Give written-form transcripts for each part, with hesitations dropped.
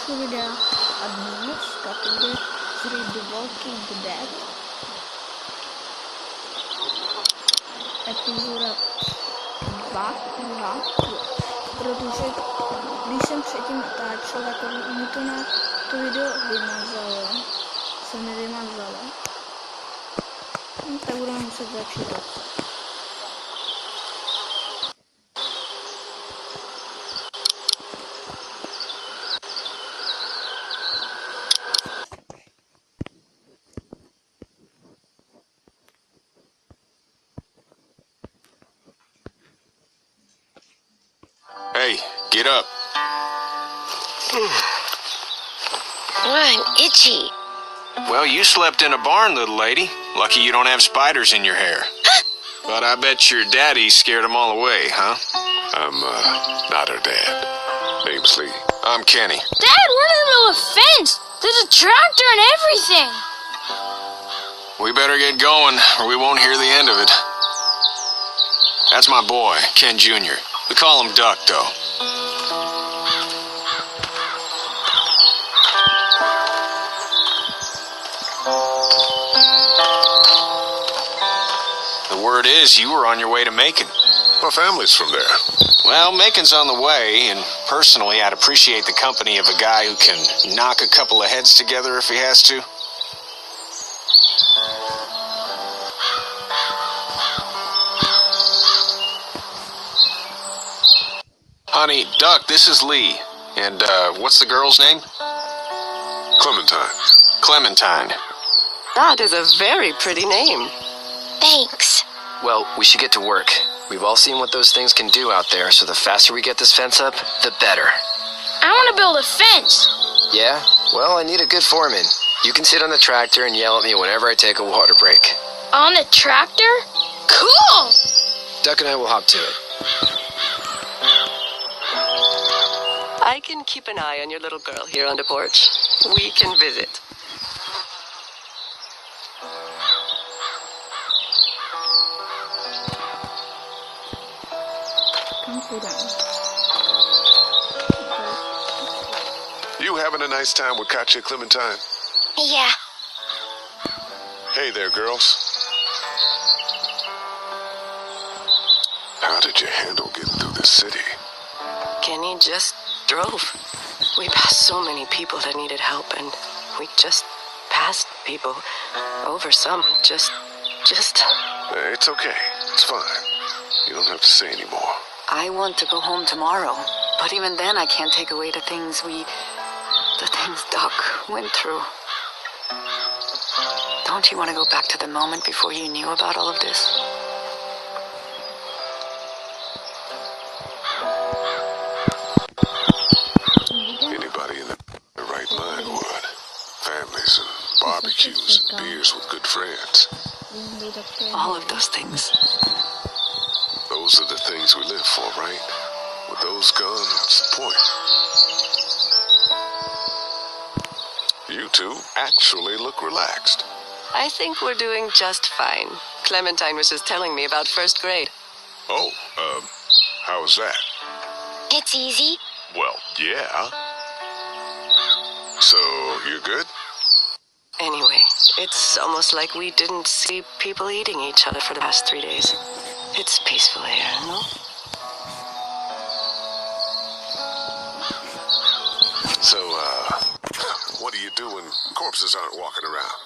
Dnešního videa a dnes kategorie The Walking Dead epizoda 2, protože když jsem předtím natáčel, tak mi to na to video vymazalo, se mi vymazalo, tak budeme muset začít. Hey, get up. I'm itchy. Well, you slept in a barn, little lady. Lucky you don't have spiders in your hair. But I bet your daddy scared them all away, huh? I'm, not her dad. Name's Lee. I'm Kenny. Dad, we're in the middle of a fence. There's a tractor and everything. We better get going, or we won't hear the end of it. That's my boy, Ken Jr. We call him Duck, though. The word is you were on your way to Macon. My family's from there. Well, Macon's on the way, and personally, I'd appreciate the company of a guy who can knock a couple of heads together if he has to. Honey, Duck, this is Lee. And, what's the girl's name? Clementine. Clementine. That is a very pretty name. Thanks. Well, we should get to work. We've all seen what those things can do out there, so the faster we get this fence up, the better. I want to build a fence. Yeah? Well, I need a good foreman. You can sit on the tractor and yell at me whenever I take a water break. On the tractor? Cool! Duck and I will hop to it. I can keep an eye on your little girl here on the porch. We can visit. You having a nice time with Katya, Clementine? Yeah. Hey there, girls. How did you handle getting through the city? Kenny just drove. We passed so many people that needed help, and we just passed people over some. Just. It's okay. It's fine. You don't have to say anymore. I want to go home tomorrow, but even then I can't take away the things Doc went through. Don't you want to go back to the moment before you knew about all of this? Anybody in their right mind would. Families and barbecues and beers with good friends. All of those things. Those are the things we live for, right? With those gone, what's the point? You two actually look relaxed. I think we're doing just fine. Clementine was just telling me about first grade. Oh, how was that? It's easy. Well, yeah. So, you're good? Anyway, it's almost like we didn't see people eating each other for the past 3 days. It's peaceful here, no? So, what do you do when corpses aren't walking around?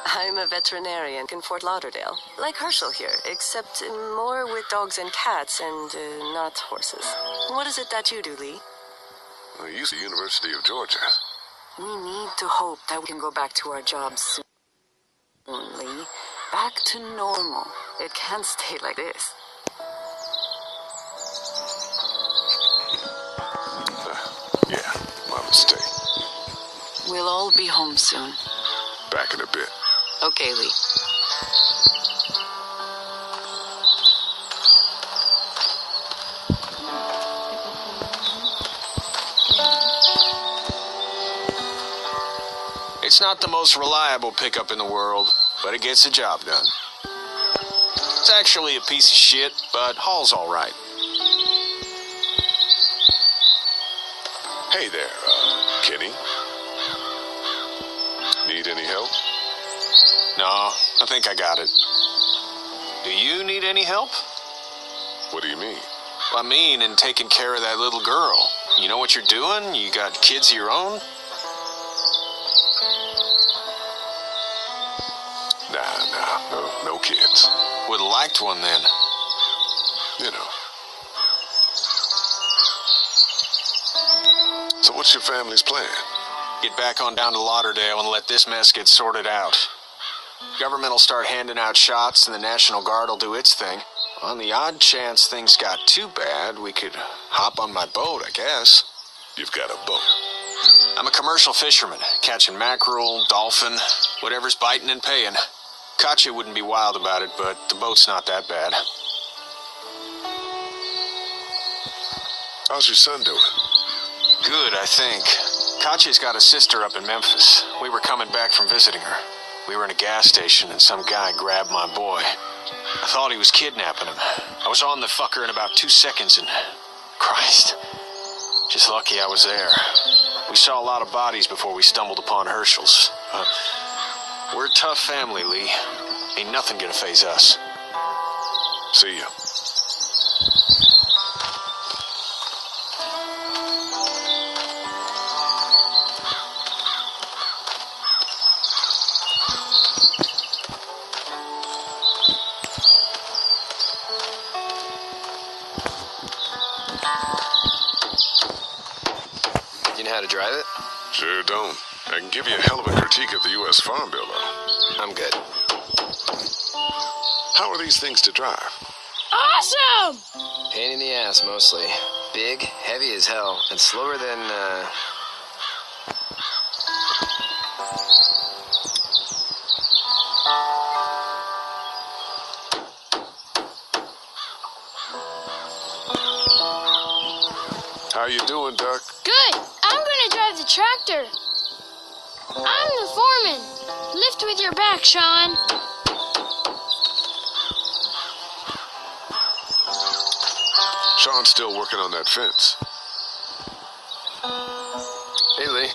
I'm a veterinarian in Fort Lauderdale, like Herschel here, except more with dogs and cats and not horses. What is it that you do, Lee? I used the University of Georgia. We need to hope that we can go back to our jobs soon, Lee. Back to normal. It can't stay like this. Yeah, my mistake. We'll all be home soon. Back in a bit. Okay, Lee. It's not the most reliable pickup in the world, but it gets the job done. It's actually a piece of shit, but haul's all right. Hey there, Kenny. Need any help? No, I think I got it. Do you need any help? What do you mean? I mean, in taking care of that little girl. You know what you're doing? You got kids of your own? Nah, no kids. Would've liked one then. You know. So what's your family's plan? Get back on down to Lauderdale and let this mess get sorted out. Government will start handing out shots and the National Guard will do its thing. On the odd chance things got too bad, we could hop on my boat, I guess. You've got a boat. I'm a commercial fisherman, catching mackerel, dolphin, whatever's biting and paying. Katya wouldn't be wild about it, but the boat's not that bad. How's your son doing? Good, I think. Katya's got a sister up in Memphis. We were coming back from visiting her. We were in a gas station and some guy grabbed my boy. I thought he was kidnapping him. I was on the fucker in about 2 seconds and... Christ. Just lucky I was there. We saw a lot of bodies before we stumbled upon Herschel's. We're a tough family, Lee. Ain't nothing gonna faze us. See ya. You know how to drive it? Sure don't. I can give you a hell of a critique of the U.S. Farm Bill, though. I'm good. How are these things to drive? Awesome! Pain in the ass, mostly. Big, heavy as hell, and slower than, How you doing, Duck? Good. I'm gonna drive the tractor. I'm the foreman. Lift with your back, Sean. Sean's still working on that fence. Hey, Lee.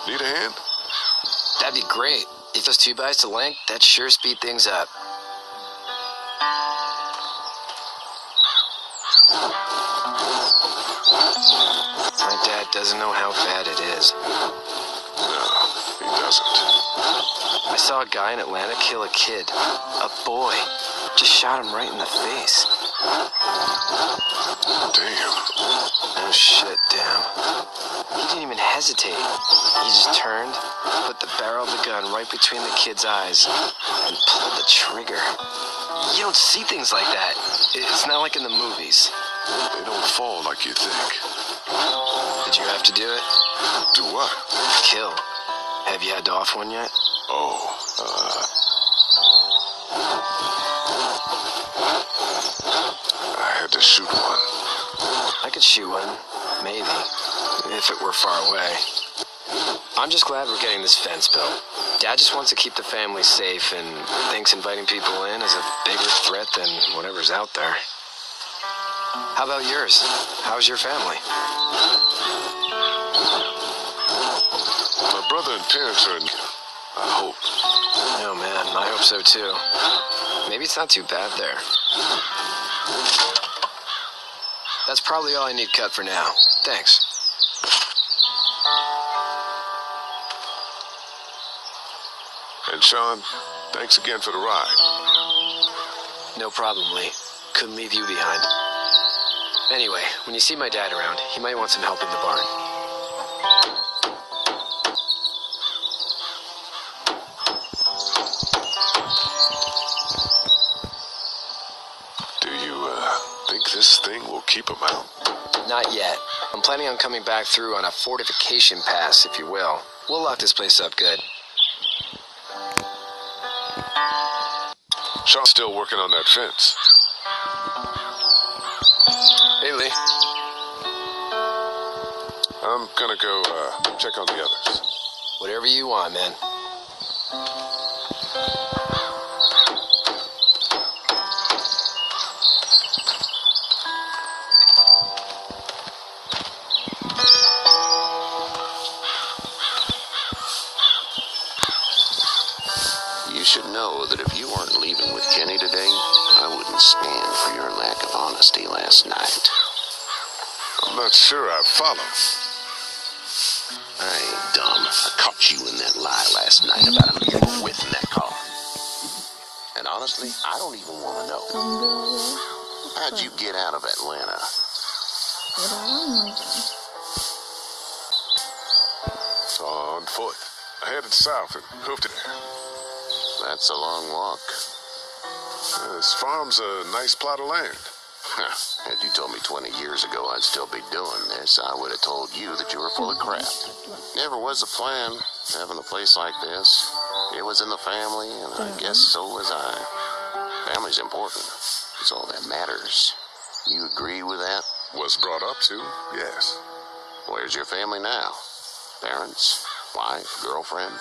Need a hand? That'd be great. If those 2x to length, that'd sure speed things up. My dad doesn't know how bad it is. No, he doesn't. I saw a guy in Atlanta kill a kid. A boy. Just shot him right in the face. Damn. Oh shit, damn. He didn't even hesitate. He just turned, put the barrel of the gun right between the kid's eyes, and pulled the trigger. You don't see things like that. It's not like in the movies. They don't fall like you think. Did you have to do it? Do what? Kill. Have you had to off one yet? I had to shoot one. I could shoot one. Maybe. If it were far away. I'm just glad we're getting this fence built. Dad just wants to keep the family safe and thinks inviting people in is a bigger threat than whatever's out there. How about yours? How's your family? My brother and parents are in... I hope. Oh man, I hope so too. Maybe it's not too bad there. That's probably all I need cut for now. Thanks. And Sean, thanks again for the ride. No problem, Lee. Couldn't leave you behind. Anyway, when you see my dad around, he might want some help in the barn. Do you, think this thing will keep him out? Not yet. I'm planning on coming back through on a fortification pass, if you will. We'll lock this place up good. Sean's still working on that fence. Hey, Lee. I'm gonna go, check on the others. Whatever you want, man. know that if you weren't leaving with Kenny today, I wouldn't stand for your lack of honesty last night. I'm not sure I follow. I ain't dumb. I caught you in that lie last night about who you were with in that car. And honestly, I don't even want to know. How'd you get out of Atlanta? On foot. I headed south and hoofed it there. That's a long walk. This farm's a nice plot of land. Had you told me 20 years ago I'd still be doing this, I would have told you that you were full of crap. Never was a plan, having a place like this. It was in the family, and I guess so was I. Family's important. It's all that matters. You agree with that? Was brought up to, yes. Where's your family now? Parents? Wife? Girlfriend?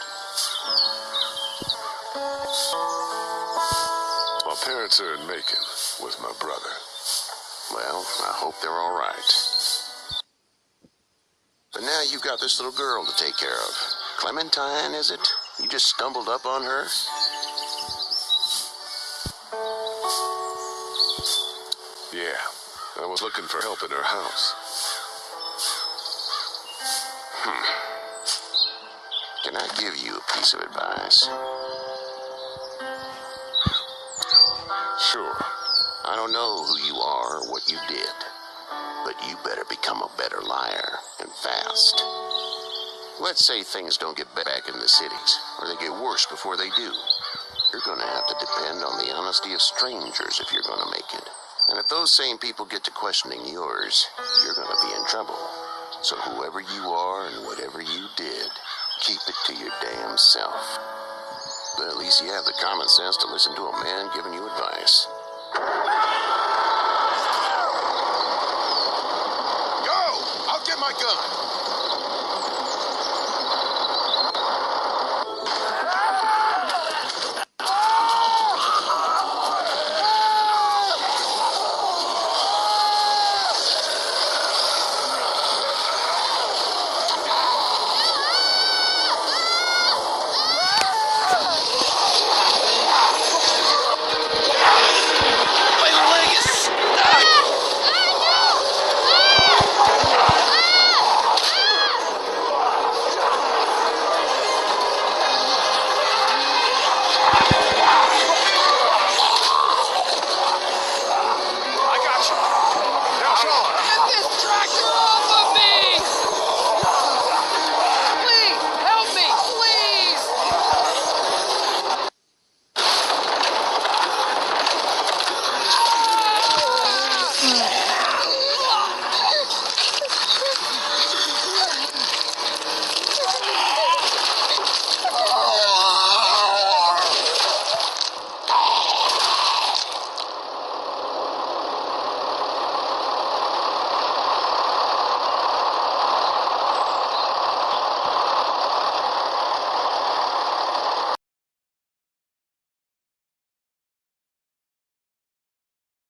My parents are in Macon with my brother. Well, I hope they're all right. But now you've got this little girl to take care of. Clementine, is it? You just stumbled up on her? Yeah, I was looking for help in her house. Can I give you a piece of advice? Sure. I don't know who you are or what you did, but you better become a better liar, and fast. Let's say things don't get back in the cities, or they get worse before they do. You're gonna have to depend on the honesty of strangers if you're gonna make it. And if those same people get to questioning yours, you're gonna be in trouble. So whoever you are and whatever you did, keep it to your damn self. But at least you have the common sense to listen to a man giving you advice.